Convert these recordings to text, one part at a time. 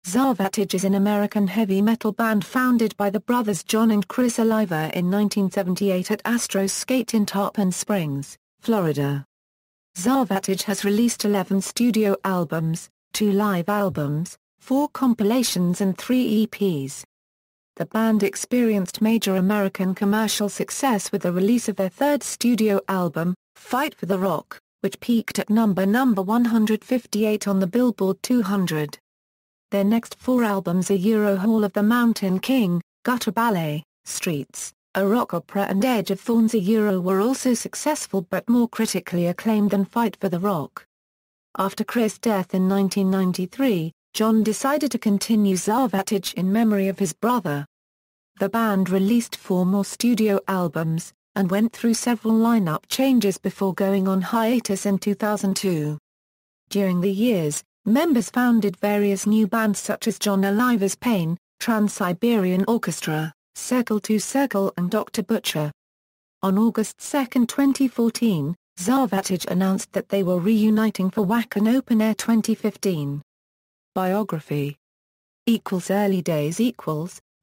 Savatage is an American heavy metal band founded by the brothers Jon and Criss Oliva in 1978 at Astro Skate in Tarpon Springs, Florida. Savatage has released 11 studio albums, 2 live albums, 4 compilations and 3 EPs. The band experienced major American commercial success with the release of their third studio album, Fight for the Rock, which peaked at number 158 on the Billboard 200. Their next 4 albums are Hall of the Mountain King, Gutter Ballet, Streets, a rock opera and Edge of Thorns were also successful but more critically acclaimed than Fight for the Rock. After Criss' death in 1993, Jon decided to continue Savatage in memory of his brother. The band released 4 more studio albums, and went through several lineup changes before going on hiatus in 2002. During the years, members founded various new bands such as Jon Oliva's Pain, Trans-Siberian Orchestra, Circle to Circle and Dr. Butcher. On August 2, 2014, Savatage announced that they were reuniting for Wacken Open Air 2015. Biography. Early days.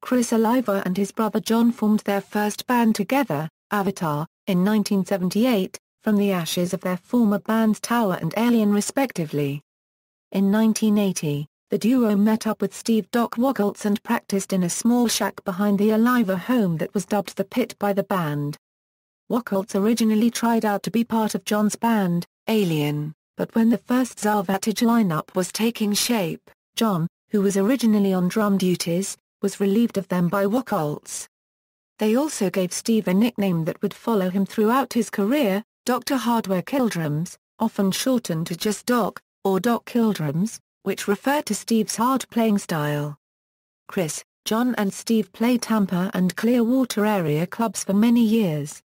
Criss Oliva and his brother Jon formed their first band together, Avatar, in 1978, from the ashes of their former bands Tower and Alien respectively. In 1980, the duo met up with Steve "Doc" Wacholtz and practiced in a small shack behind the Oliva home that was dubbed the Pit by the band. Wacholtz originally tried out to be part of Jon's band, Alien, but when the first Savatage lineup was taking shape, Jon, who was originally on drum duties, was relieved of them by Wacholtz. They also gave Steve a nickname that would follow him throughout his career, Dr. Hardware Killdrums, often shortened to just Doc, or Doc Killdrums, which referred to Steve's hard playing style. Criss, Jon and Steve played Tampa and Clearwater area clubs for many years.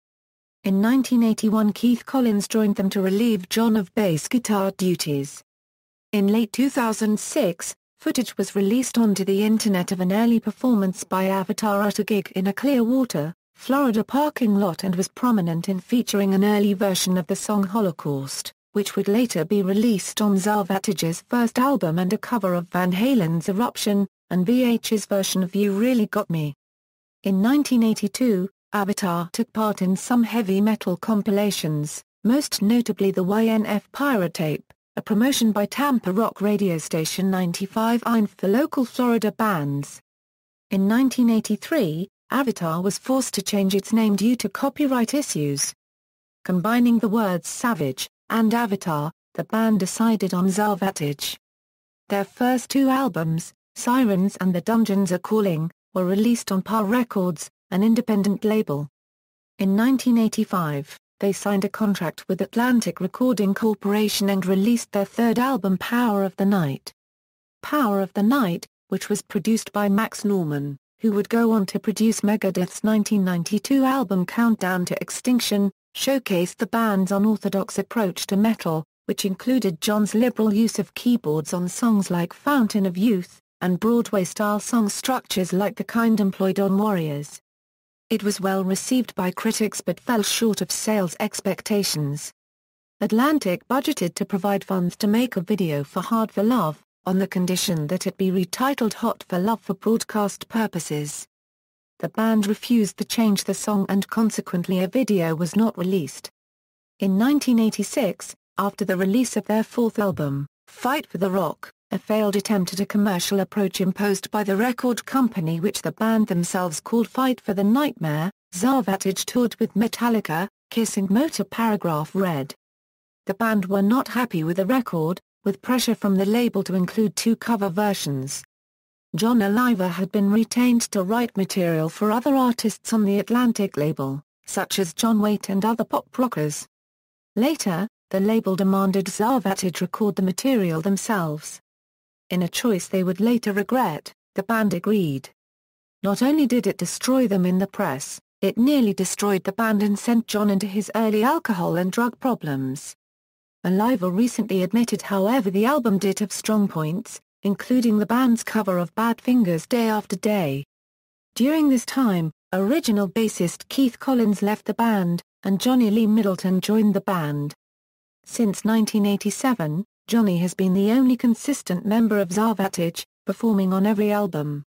In 1981 Keith Collins joined them to relieve Jon of bass guitar duties. In late 2006, footage was released onto the internet of an early performance by Avatar at a gig in a Clearwater, Florida parking lot and was prominent in featuring an early version of the song Holocaust, which would later be released on Savatage's first album, and a cover of Van Halen's Eruption, and VH's version of You Really Got Me. In 1982, Avatar took part in some heavy metal compilations, most notably the YNF Pirate Tape, a promotion by Tampa rock radio station 95.9 for the local Florida bands. In 1983, Avatar was forced to change its name due to copyright issues. Combining the words Savage and Avatar, the band decided on Savatage. Their first 2 albums, Sirens and The Dungeons Are Calling, were released on PAR Records, an independent label. In 1985, they signed a contract with Atlantic Recording Corporation and released their third album Power of the Night. Power of the Night, which was produced by Max Norman, who would go on to produce Megadeth's 1992 album Countdown to Extinction, showcased the band's unorthodox approach to metal, which included Jon's liberal use of keyboards on songs like Fountain of Youth, and Broadway-style song structures like the kind employed on Warriors. It was well received by critics but fell short of sales expectations. Atlantic budgeted to provide funds to make a video for Hard for Love, on the condition that it be retitled Hot for Love for broadcast purposes. The band refused to change the song and consequently a video was not released. In 1986, after the release of their fourth album, Fight for the Rock, a failed attempt at a commercial approach imposed by the record company which the band themselves called Fight for the Nightmare, Savatage toured with Metallica, Kiss and Motor Paragraph Red. The band were not happy with the record, with pressure from the label to include 2 cover versions. Jon Oliva had been retained to write material for other artists on the Atlantic label, such as John Waite and other pop rockers. Later, the label demanded Savatage record the material themselves. In a choice they would later regret, the band agreed. Not only did it destroy them in the press, it nearly destroyed the band and sent Jon into his early alcohol and drug problems. Oliva recently admitted however the album did have strong points, including the band's cover of Badfinger's Day After Day. During this time, original bassist Keith Collins left the band, and Johnny Lee Middleton joined the band. Since 1987, Johnny has been the only consistent member of Savatage, performing on every album.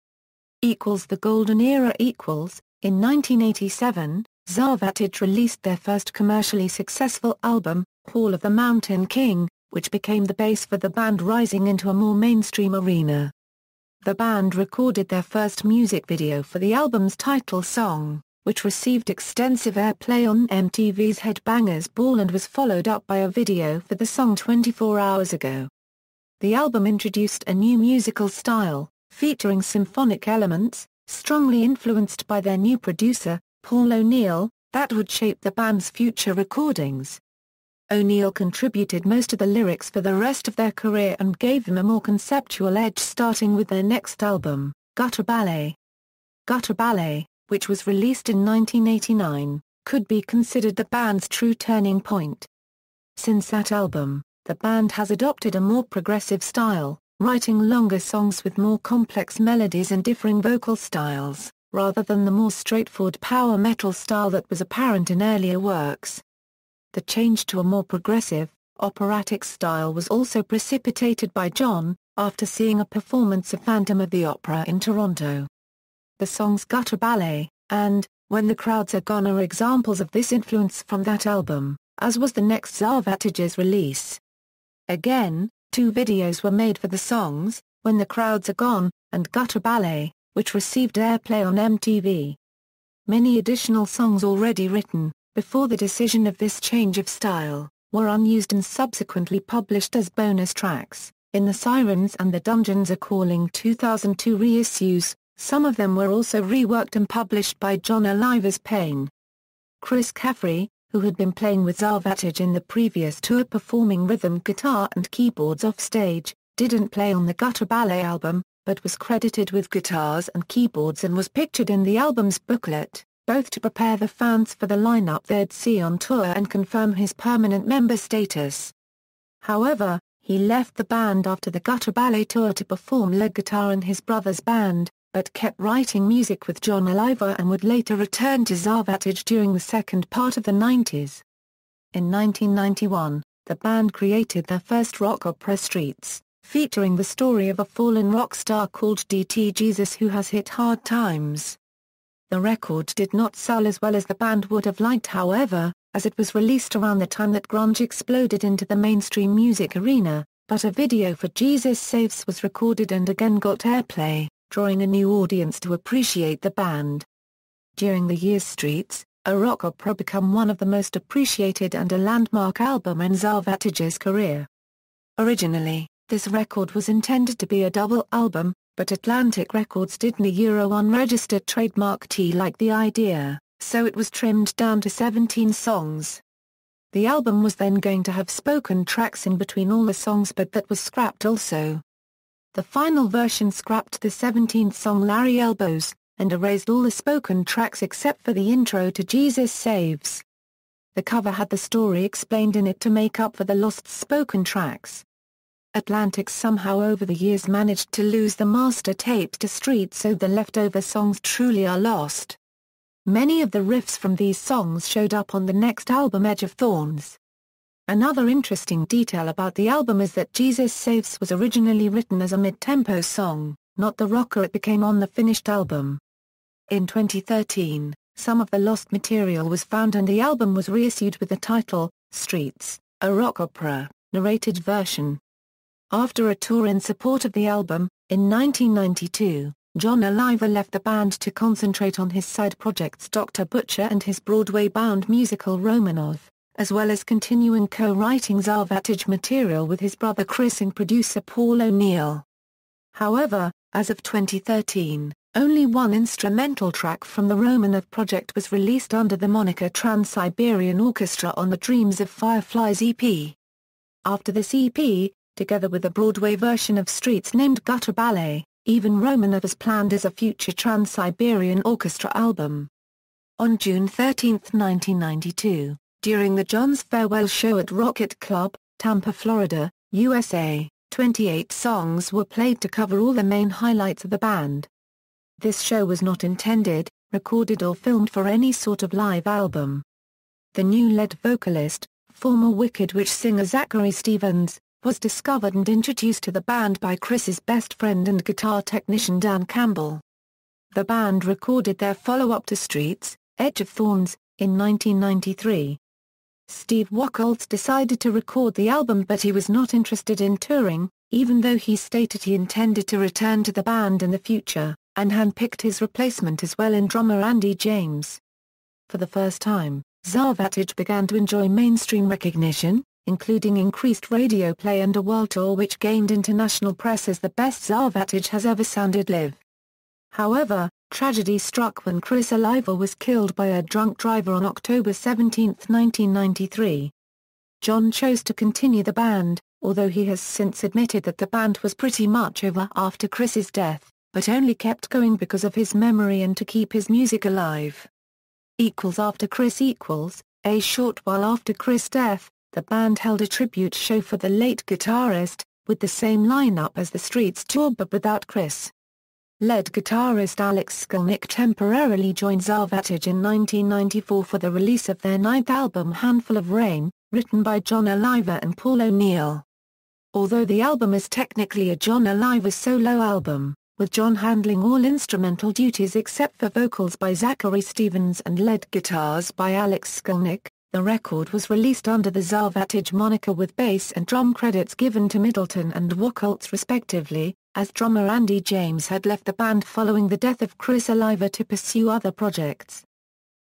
The Golden Era. In 1987, Savatage released their first commercially successful album, Hall of the Mountain King, which became the base for the band rising into a more mainstream arena. The band recorded their first music video for the album's title song, which received extensive airplay on MTV's Headbangers Ball and was followed up by a video for the song 24 Hours Ago. The album introduced a new musical style, featuring symphonic elements, strongly influenced by their new producer, Paul O'Neill, that would shape the band's future recordings. O'Neill contributed most of the lyrics for the rest of their career and gave them a more conceptual edge, starting with their next album, Gutter Ballet. Gutter Ballet, which was released in 1989, could be considered the band's true turning point. Since that album, the band has adopted a more progressive style, writing longer songs with more complex melodies and differing vocal styles, rather than the more straightforward power metal style that was apparent in earlier works. The change to a more progressive, operatic style was also precipitated by Jon, after seeing a performance of Phantom of the Opera in Toronto. The songs Gutter Ballet and When the Crowds Are Gone are examples of this influence from that album, as was the next Savatage's release. Again, 2 videos were made for the songs, When the Crowds Are Gone, and Gutter Ballet, which received airplay on MTV. Many additional songs already written, before the decision of this change of style, were unused and subsequently published as bonus tracks, in the Sirens and the Dungeons Are Calling 2002 reissues. Some of them were also reworked and published by Jon Oliva's Pain. Chris Caffrey, who had been playing with Savatage in the previous tour performing rhythm guitar and keyboards offstage, didn't play on the Gutter Ballet album, but was credited with guitars and keyboards and was pictured in the album's booklet, both to prepare the fans for the lineup they'd see on tour and confirm his permanent member status. However, he left the band after the Gutter Ballet tour to perform lead guitar in his brother's band, but kept writing music with Jon Oliva and would later return to Savatage during the second part of the 90s. In 1991, the band created their first rock opera, Streets, featuring the story of a fallen rock star called D.T. Jesus who has hit hard times. The record did not sell as well as the band would have liked, however, as it was released around the time that grunge exploded into the mainstream music arena, but a video for Jesus Saves was recorded and again got airplay, drawing a new audience to appreciate the band. During the years Streets, a rock opera became one of the most appreciated and a landmark album in Savatage's career. Originally, this record was intended to be a double album, but Atlantic Records didn't unregistered trademark T like the idea, so it was trimmed down to 17 songs. The album was then going to have spoken tracks in between all the songs, but that was scrapped also. The final version scrapped the 17th song Larry Elbows, and erased all the spoken tracks except for the intro to Jesus Saves. The cover had the story explained in it to make up for the lost spoken tracks. Atlantic somehow over the years managed to lose the master tapes to Streets, so the leftover songs truly are lost. Many of the riffs from these songs showed up on the next album Edge of Thorns. Another interesting detail about the album is that Jesus Saves was originally written as a mid-tempo song, not the rocker it became on the finished album. In 2013, some of the lost material was found and the album was reissued with the title, Streets, a rock opera, narrated version. After a tour in support of the album, in 1992, Jon Oliva left the band to concentrate on his side projects Dr. Butcher and his Broadway-bound musical Romanov, as well as continuing co-writing Savatage material with his brother Chris and producer Paul O'Neill. However, as of 2013, only one instrumental track from the Romanov project was released under the moniker Trans-Siberian Orchestra on the Dreams of Fireflies EP. After this EP, together with a Broadway version of Streets named Gutter Ballet, even Romanov is planned as a future Trans-Siberian Orchestra album. On June 13, 1992, during the Jon's farewell show at Rocket Club, Tampa, Florida, USA, 28 songs were played to cover all the main highlights of the band. This show was not intended, recorded or filmed for any sort of live album. The new lead vocalist, former Wicked Witch singer Zachary Stevens, was discovered and introduced to the band by Criss's best friend and guitar technician Dan Campbell. The band recorded their follow-up to Streets, Edge of Thorns, in 1993. Steve Wacholtz decided to record the album, but he was not interested in touring, even though he stated he intended to return to the band in the future, and handpicked his replacement as well in drummer Andy James. For the first time, Savatage began to enjoy mainstream recognition, including increased radio play and a world tour which gained international press as the best Savatage has ever sounded live. However, tragedy struck when Criss Oliva was killed by a drunk driver on October 17, 1993. Jon chose to continue the band, although he has since admitted that the band was pretty much over after Criss's death, but only kept going because of his memory and to keep his music alive. After Criss a short while after Criss' death, the band held a tribute show for the late guitarist, with the same lineup as the Streets tour but without Criss. Lead guitarist Alex Skolnick temporarily joined Savatage in 1994 for the release of their ninth album Handful of Rain, written by Jon Oliva and Paul O'Neill. Although the album is technically a Jon Oliva solo album, with Jon handling all instrumental duties except for vocals by Zachary Stevens and lead guitars by Alex Skolnick, the record was released under the Savatage moniker with bass and drum credits given to Middleton and Wacholtz respectively, as drummer Andy James had left the band following the death of Criss Oliva to pursue other projects.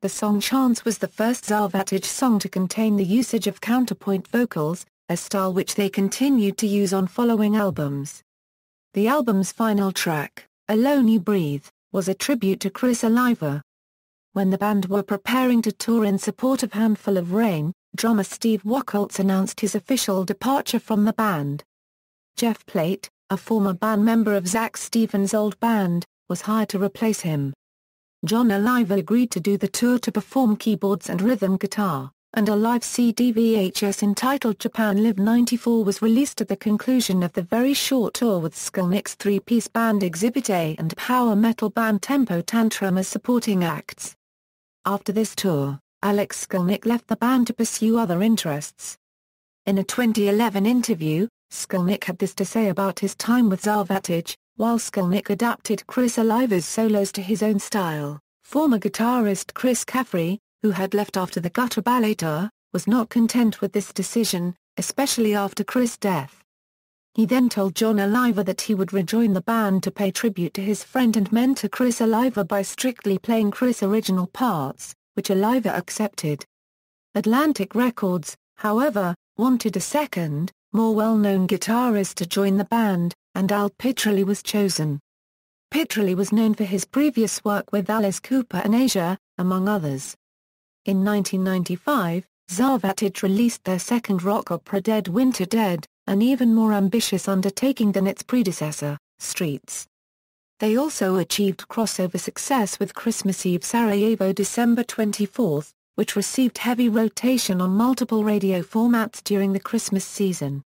The song Chance was the first Savatage song to contain the usage of counterpoint vocals, a style which they continued to use on following albums. The album's final track, Alone You Breathe, was a tribute to Criss Oliva. When the band were preparing to tour in support of Handful of Rain, drummer Steve Wacholtz announced his official departure from the band. Jeff Plate, a former band member of Zach Stevens' old band, was hired to replace him. Jon Oliva agreed to do the tour to perform keyboards and rhythm guitar, and a live CD VHS entitled Japan Live 94 was released at the conclusion of the very short tour with Skolnick's three-piece band Exhibit A and power metal band Tempo Tantrum as supporting acts. After this tour, Alex Skolnick left the band to pursue other interests. In a 2011 interview, Skolnick had this to say about his time with Savatage: while Skolnick adapted Criss Oliva's solos to his own style, former guitarist Chris Caffrey, who had left after the Gutter Ballet tour, was not content with this decision, especially after Criss' death. He then told Jon Oliva that he would rejoin the band to pay tribute to his friend and mentor Criss Oliva by strictly playing Criss' original parts, which Oliva accepted. Atlantic Records, however, wanted a second, more well-known guitarist to join the band, and Al Pitrelli was chosen. Pitrelli was known for his previous work with Alice Cooper and Asia, among others. In 1995, Savatage released their second rock opera Dead Winter Dead, an even more ambitious undertaking than its predecessor, Streets. They also achieved crossover success with Christmas Eve Sarajevo December 24, which received heavy rotation on multiple radio formats during the Christmas season.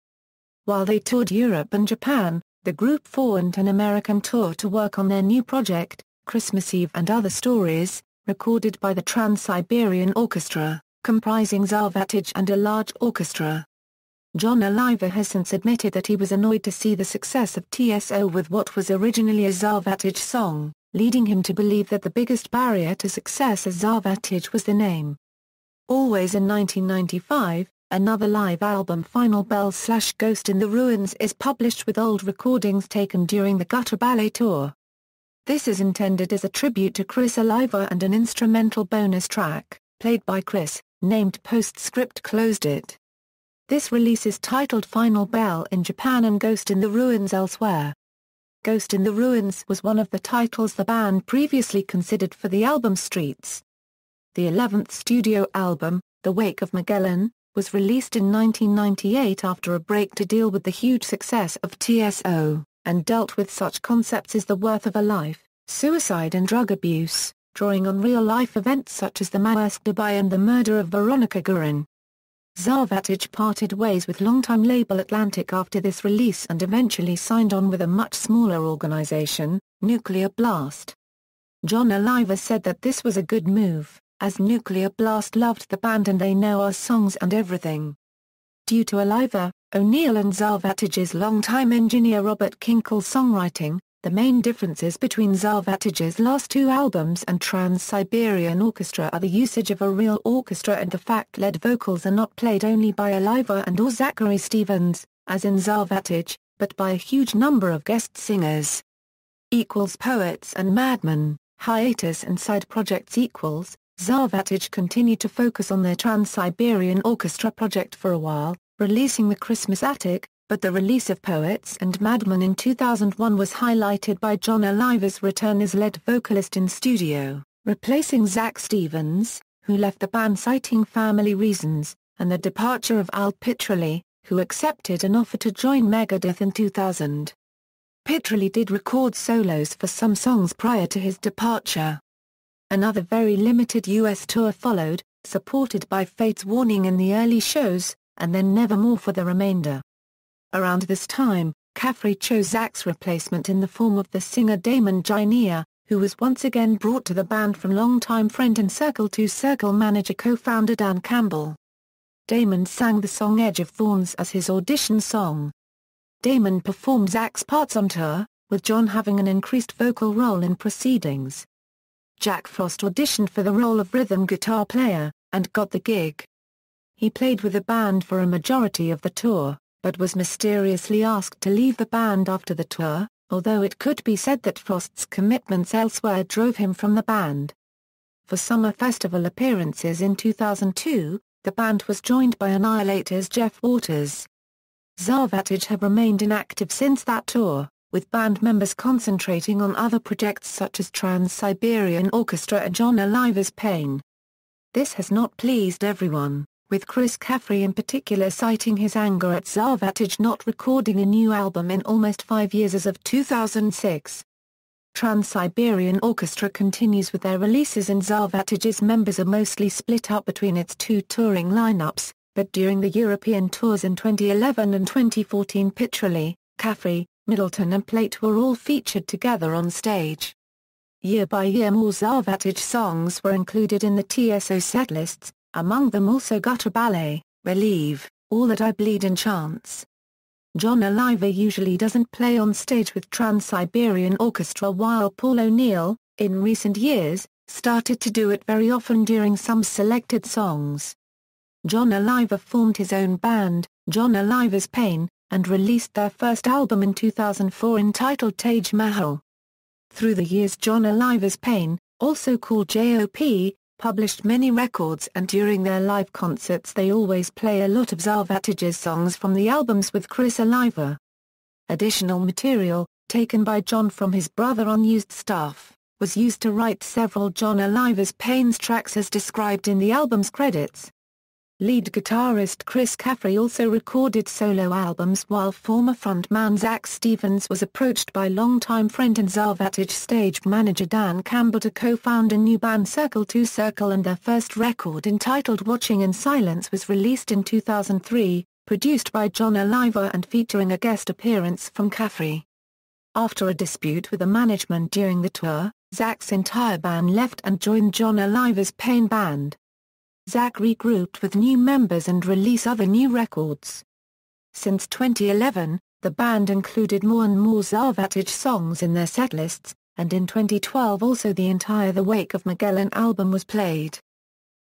While they toured Europe and Japan, the group formed an American tour to work on their new project, Christmas Eve and Other Stories, recorded by the Trans-Siberian Orchestra, comprising Savatage and a large orchestra. Jon Oliva has since admitted that he was annoyed to see the success of TSO with what was originally a Savatage song, leading him to believe that the biggest barrier to success as Savatage was the name. Always in 1995, another live album Final Bell/Ghost in the Ruins is published with old recordings taken during the Gutter Ballet tour. This is intended as a tribute to Criss Oliva, and an instrumental bonus track, played by Criss, named Postscript closed it. This release is titled Final Bell in Japan and Ghost in the Ruins elsewhere. Ghost in the Ruins was one of the titles the band previously considered for the album Streets. The 11th studio album, The Wake of Magellan, was released in 1998 after a break to deal with the huge success of TSO, and dealt with such concepts as the worth of a life, suicide and drug abuse, drawing on real-life events such as the Maersk Dubai and the murder of Veronica Guerin. Savatage parted ways with longtime label Atlantic after this release and eventually signed on with a much smaller organization, Nuclear Blast. Jon Oliva said that this was a good move, as Nuclear Blast loved the band and they know our songs and everything. Due to Oliva, O'Neill and Savatage's longtime engineer Robert Kinkle's songwriting, the main differences between Savatage's last two albums and Trans-Siberian Orchestra are the usage of a real orchestra and the fact lead vocals are not played only by Oliva and or Zachary Stevens, as in Savatage, but by a huge number of guest singers. Poets and Madmen, hiatus and side projects. Savatage continued to focus on their Trans-Siberian Orchestra project for a while, releasing the Christmas Attic, but the release of Poets and Madmen in 2001 was highlighted by Jon Oliva's return as lead vocalist in studio, replacing Zach Stevens, who left the band citing family reasons, and the departure of Al Pitrelli, who accepted an offer to join Megadeth in 2000. Pitrelli did record solos for some songs prior to his departure. Another very limited US tour followed, supported by Fates Warning in the early shows, and then Nevermore for the remainder. Around this time, Caffrey chose Zach's replacement in the form of the singer Damon Ginea, who was once again brought to the band from longtime friend and Circle to Circle manager co-founder Dan Campbell. Damon sang the song Edge of Thorns as his audition song. Damon performed Zach's parts on tour, with Jon having an increased vocal role in proceedings. Jack Frost auditioned for the role of rhythm guitar player, and got the gig. He played with the band for a majority of the tour, but was mysteriously asked to leave the band after the tour, although it could be said that Frost's commitments elsewhere drove him from the band. For summer festival appearances in 2002, the band was joined by Annihilator's Jeff Waters. Savatage have remained inactive since that tour, with band members concentrating on other projects such as Trans-Siberian Orchestra and Jon Oliva's Pain. This has not pleased everyone, with Chris Caffrey in particular citing his anger at Savatage not recording a new album in almost 5 years as of 2006. Trans-Siberian Orchestra continues with their releases and Savatage's members are mostly split up between its two touring lineups, but during the European tours in 2011 and 2014 Pitrelli, Caffrey, Middleton and Plate were all featured together on stage. Year by year more Savatage songs were included in the TSO setlists, among them also Gutter Ballet, Relieve, All That I Bleed and Chance. Jon Oliva usually doesn't play on stage with Trans-Siberian Orchestra while Paul O'Neill, in recent years, started to do it very often during some selected songs. Jon Oliva formed his own band, Jon Oliva's Pain, and released their first album in 2004 entitled Taj Mahal. Through the years Jon Oliva's Pain, also called J.O.P., published many records and during their live concerts they always play a lot of Savatage's songs from the albums with Criss Oliva. Additional material, taken by Jon from his brother Unused Stuff, was used to write several Jon Oliva's Pain's tracks as described in the album's credits. Lead guitarist Chris Caffrey also recorded solo albums while former frontman Zach Stevens was approached by longtime friend and Savatage stage manager Dan Campbell to co-found a new band Circle to Circle, and their first record entitled Watching in Silence was released in 2003, produced by Jon Oliva and featuring a guest appearance from Caffrey. After a dispute with the management during the tour, Zach's entire band left and joined Jon Oliva's Pain band. Zach regrouped with new members and released other new records. Since 2011, the band included more and more Savatage songs in their setlists, and in 2012 also the entire The Wake of Magellan album was played.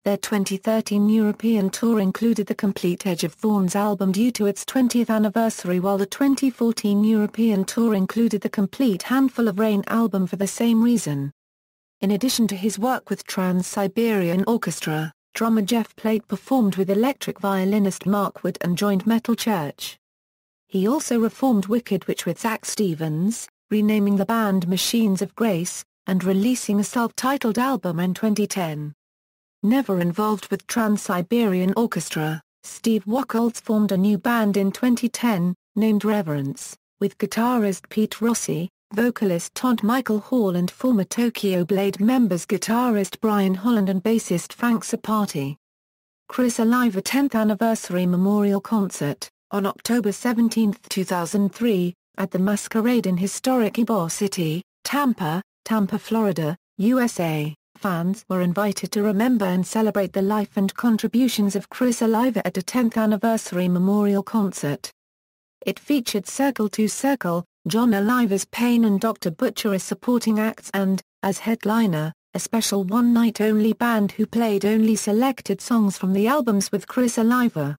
Their 2013 European tour included the complete Edge of Thorns album due to its 20th anniversary, while the 2014 European tour included the complete Handful of Rain album for the same reason. In addition to his work with Trans-Siberian Orchestra, drummer Jeff Plate performed with electric violinist Mark Wood and joined Metal Church. He also reformed Wicked Witch with Zach Stevens, renaming the band Machines of Grace, and releasing a self-titled album in 2010. Never involved with Trans-Siberian Orchestra, Steve Wacholtz formed a new band in 2010, named Reverence, with guitarist Pete Rossi, vocalist Todd Michael Hall and former Tokyo Blade members guitarist Brian Holland and bassist Frank Sapati. Criss Oliva 10th Anniversary Memorial Concert, on October 17, 2003, at the Masquerade in historic Ybor City, Tampa, Florida, USA. Fans were invited to remember and celebrate the life and contributions of Criss Oliva at a 10th anniversary memorial concert. It featured Circle to Circle, Jon Oliva's Pain and Dr. Butcher as supporting acts and, as headliner, a special one-night-only band who played only selected songs from the albums with Criss Oliva.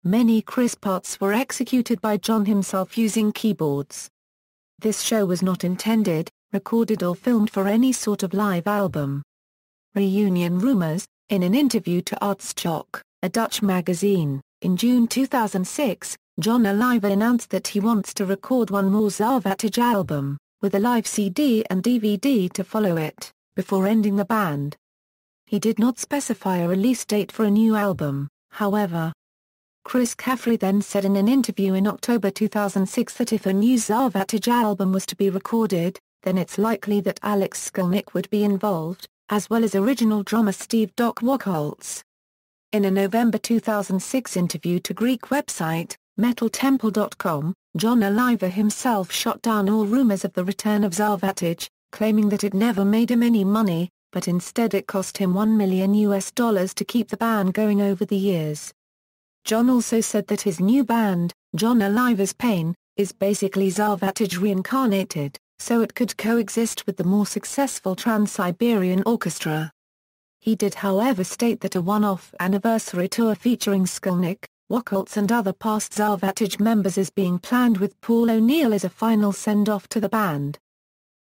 Many Criss parts were executed by Jon himself using keyboards. This show was not intended, recorded or filmed for any sort of live album. Reunion rumors. In an interview to Aardschok, a Dutch magazine, in June 2006, Jon Oliva announced that he wants to record one more Savatage album, with a live CD and DVD to follow it, before ending the band. He did not specify a release date for a new album, however. Chris Caffrey then said in an interview in October 2006 that if a new Savatage album was to be recorded, then it's likely that Alex Skolnick would be involved, as well as original drummer Steve "Doc" Wockholtz. In a November 2006 interview to Greek website, MetalTemple.com, Jon Oliva himself shot down all rumors of the return of Savatage, claiming that it never made him any money, but instead it cost him $1 million to keep the band going over the years. Jon also said that his new band, Jon Oliva's Pain, is basically Savatage reincarnated, so it could coexist with the more successful Trans-Siberian Orchestra. He did however state that a one-off anniversary tour featuring Skolnick, Wockholtz and other past Savatage members is being planned with Paul O'Neill as a final send-off to the band.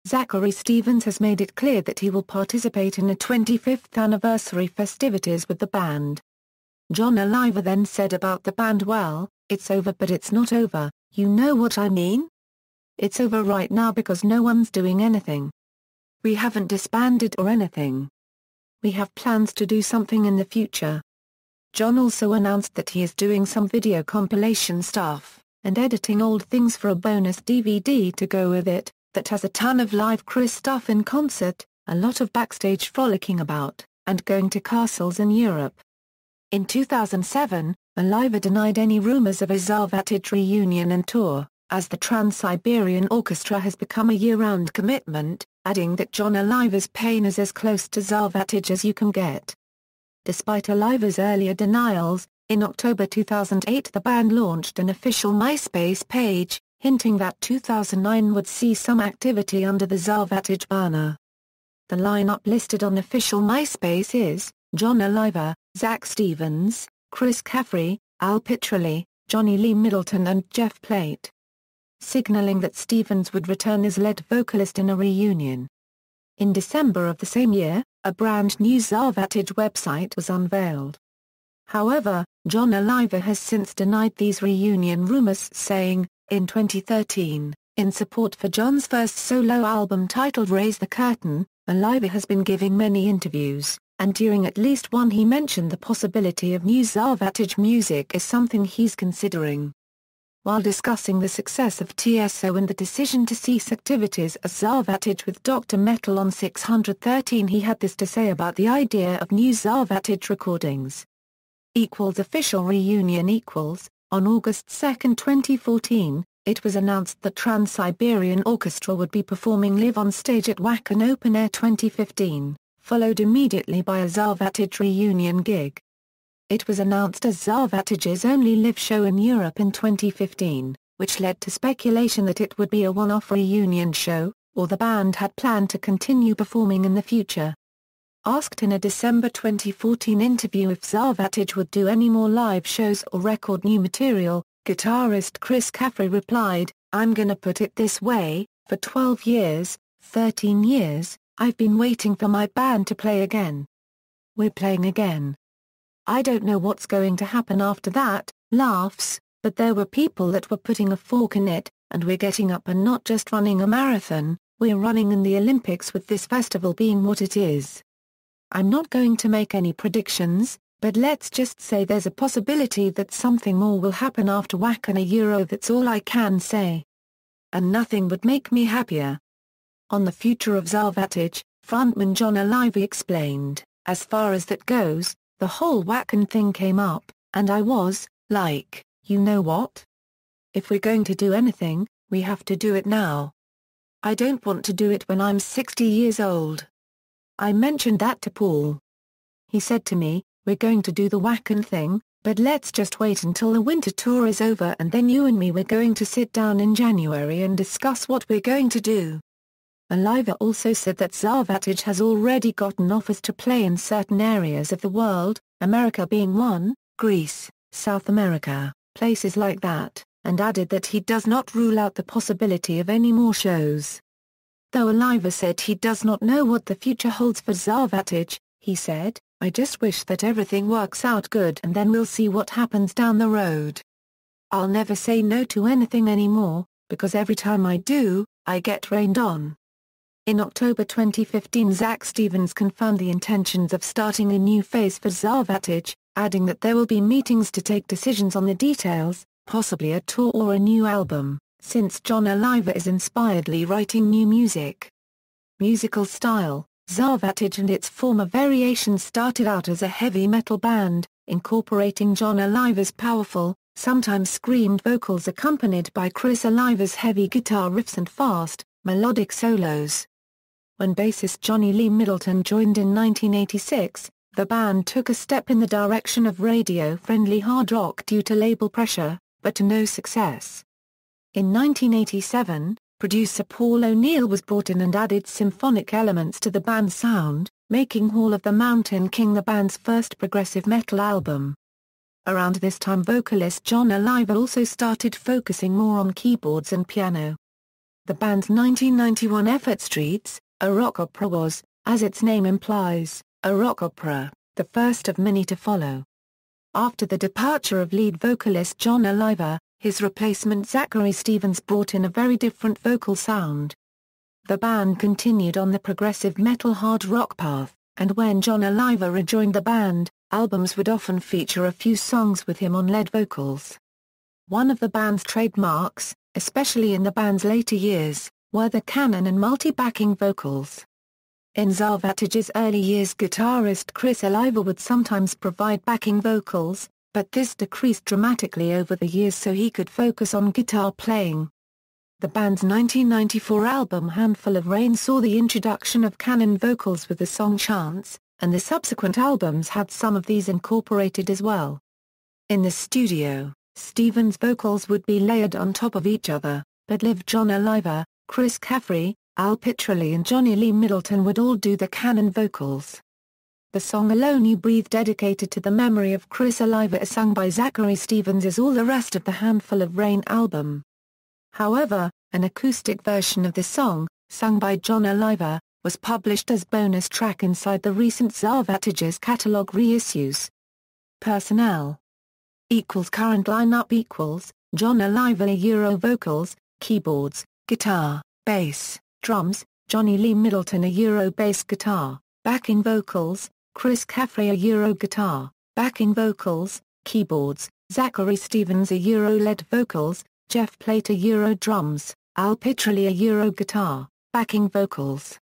Zachary Stevens has made it clear that he will participate in the 25th anniversary festivities with the band. Jon Oliva then said about the band, "Well, it's over but it's not over, you know what I mean? It's over right now because no one's doing anything. We haven't disbanded or anything. We have plans to do something in the future." Jon also announced that he is doing some video compilation stuff, and editing old things for a bonus DVD to go with it, that has a ton of live Criss stuff in concert, a lot of backstage frolicking about, and going to castles in Europe. In 2007, Oliva denied any rumors of a Savatage reunion and tour, as the Trans-Siberian Orchestra has become a year-round commitment, adding that Jon Oliva's Pain is as close to Savatage as you can get. Despite Oliva's earlier denials, in October 2008 the band launched an official MySpace page, hinting that 2009 would see some activity under the Savatage banner. The lineup listed on official MySpace is Jon Oliva, Zach Stevens, Chris Caffrey, Al Pitrelli, Johnny Lee Middleton and Jeff Plate, signaling that Stevens would return as lead vocalist in a reunion. In December of the same year, a brand new Savatage website was unveiled. However, Jon Oliva has since denied these reunion rumors, saying, in 2013, in support for Jon's first solo album titled Raise the Curtain, Oliva has been giving many interviews, and during at least one he mentioned the possibility of new Savatage music as something he's considering. While discussing the success of TSO and the decision to cease activities as Savatage with Dr. Metal on 613, he had this to say about the idea of new Savatage recordings. Official reunion. On August 2, 2014, it was announced that Trans-Siberian Orchestra would be performing live on stage at Wacken Open Air 2015, followed immediately by a Savatage reunion gig. It was announced as Savatage's only live show in Europe in 2015, which led to speculation that it would be a one-off reunion show, or the band had planned to continue performing in the future. Asked in a December 2014 interview if Savatage would do any more live shows or record new material, guitarist Chris Caffrey replied, "I'm gonna put it this way, for 12 years, 13 years, I've been waiting for my band to play again. We're playing again. I don't know what's going to happen after that," laughs, "but there were people that were putting a fork in it, and we're getting up and not just running a marathon, we're running in the Olympics with this festival being what it is. I'm not going to make any predictions, but let's just say there's a possibility that something more will happen after Wacken Euro. That's all I can say. And nothing would make me happier." On the future of Savatage, frontman Jon Oliva explained, "As far as that goes, the whole Wacken thing came up, and I was, like, you know what? If we're going to do anything, we have to do it now. I don't want to do it when I'm 60 years old." I mentioned that to Paul. He said to me, we're going to do the Wacken thing, but let's just wait until the winter tour is over and then you and me we're going to sit down in January and discuss what we're going to do. Oliva also said that Savatage has already gotten offers to play in certain areas of the world, America being one, Greece, South America, places like that, and added that he does not rule out the possibility of any more shows. Though Oliva said he does not know what the future holds for Savatage, he said, I just wish that everything works out good and then we'll see what happens down the road. I'll never say no to anything anymore, because every time I do, I get rained on. In October 2015 Zach Stevens confirmed the intentions of starting a new phase for Savatage, adding that there will be meetings to take decisions on the details, possibly a tour or a new album, since Jon Oliva is inspiredly writing new music. Musical style: Savatage and its former variations started out as a heavy metal band, incorporating Jon Oliva's powerful, sometimes screamed vocals accompanied by Criss Oliva's heavy guitar riffs and fast, melodic solos. When bassist Johnny Lee Middleton joined in 1986, the band took a step in the direction of radio-friendly hard rock due to label pressure, but to no success. In 1987, producer Paul O'Neill was brought in and added symphonic elements to the band's sound, making Hall of the Mountain King the band's first progressive metal album. Around this time vocalist Jon Oliva also started focusing more on keyboards and piano. The band's 1991 effort Streets, a rock opera was, as its name implies, a rock opera, the first of many to follow. After the departure of lead vocalist Jon Oliva, his replacement Zachary Stevens brought in a very different vocal sound. The band continued on the progressive metal hard rock path, and when Jon Oliva rejoined the band, albums would often feature a few songs with him on lead vocals. One of the band's trademarks, especially in the band's later years, were the canon and multi-backing vocals. In Savatage's early years guitarist Criss Oliva would sometimes provide backing vocals, but this decreased dramatically over the years so he could focus on guitar playing. The band's 1994 album Handful of Rain saw the introduction of canon vocals with the song Chance, and the subsequent albums had some of these incorporated as well. In the studio, Stevens' vocals would be layered on top of each other, but live Jon Oliva, Chris Caffrey, Al Pitrelli and Johnny Lee Middleton would all do the canon vocals. The song Alone You Breathe, dedicated to the memory of Criss Oliva, is sung by Zachary Stevens, as all the rest of the Handful of Rain album. However, an acoustic version of the song, sung by Jon Oliva, was published as bonus track inside the recent Savatage's catalog reissues. Personnel Current lineup Jon Oliva Euro vocals, keyboards, guitar, bass, drums, Johnny Lee Middleton Euro bass guitar, backing vocals, Chris Caffrey Euro guitar, backing vocals, keyboards, Zachary Stevens Euro lead vocals, Jeff Plate Euro drums, Al Pitrelli Euro guitar, backing vocals.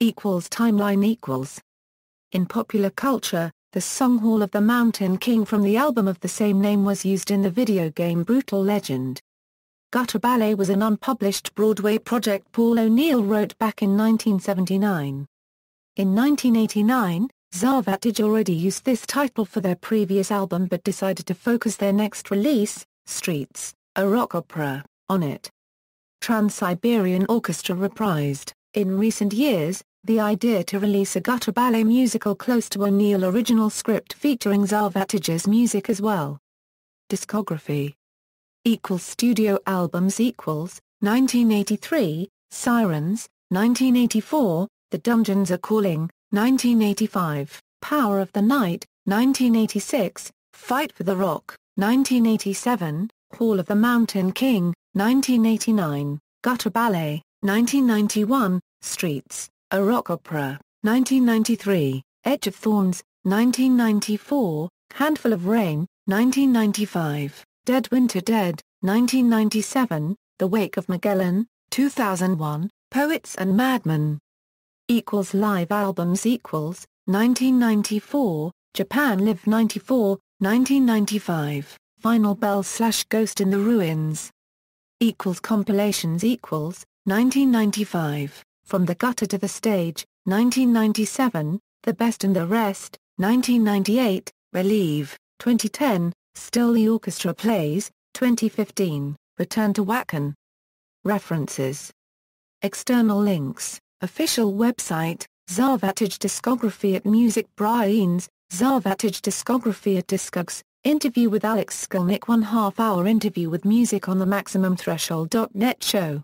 Timeline. In popular culture, the song Hall of the Mountain King from the album of the same name was used in the video game Brutal Legend. Gutter Ballet was an unpublished Broadway project Paul O'Neill wrote back in 1979. In 1989, Savatage already used this title for their previous album but decided to focus their next release, Streets, a rock opera, on it. Trans-Siberian Orchestra reprised, in recent years, the idea to release a gutter ballet musical close to O'Neill's original script featuring Savatage's music as well. Discography Studio albums 1983, Sirens, 1984, The Dungeons Are Calling, 1985, Power of the Night, 1986, Fight for the Rock, 1987, Hall of the Mountain King, 1989, Gutter Ballet, 1991, Streets, a rock opera, 1993, Edge of Thorns, 1994, Handful of Rain, 1995, Dead Winter Dead, 1997, The Wake of Magellan, 2001, Poets and Madmen. Live albums 1994, Japan Live 94, 1995, Final Bell/Ghost in the Ruins. Compilations 1995, From the Gutter to the Stage, 1997, The Best and the Rest, 1998, Relieve, 2010, Still the Orchestra Plays, 2015, Return to Wacken. References. External links, official website, Savatage discography at Music Brains, Savatage discography at Discogs, interview with Alex Skolnick, 1/2 hour interview with music on the Maximum Threshold.net show.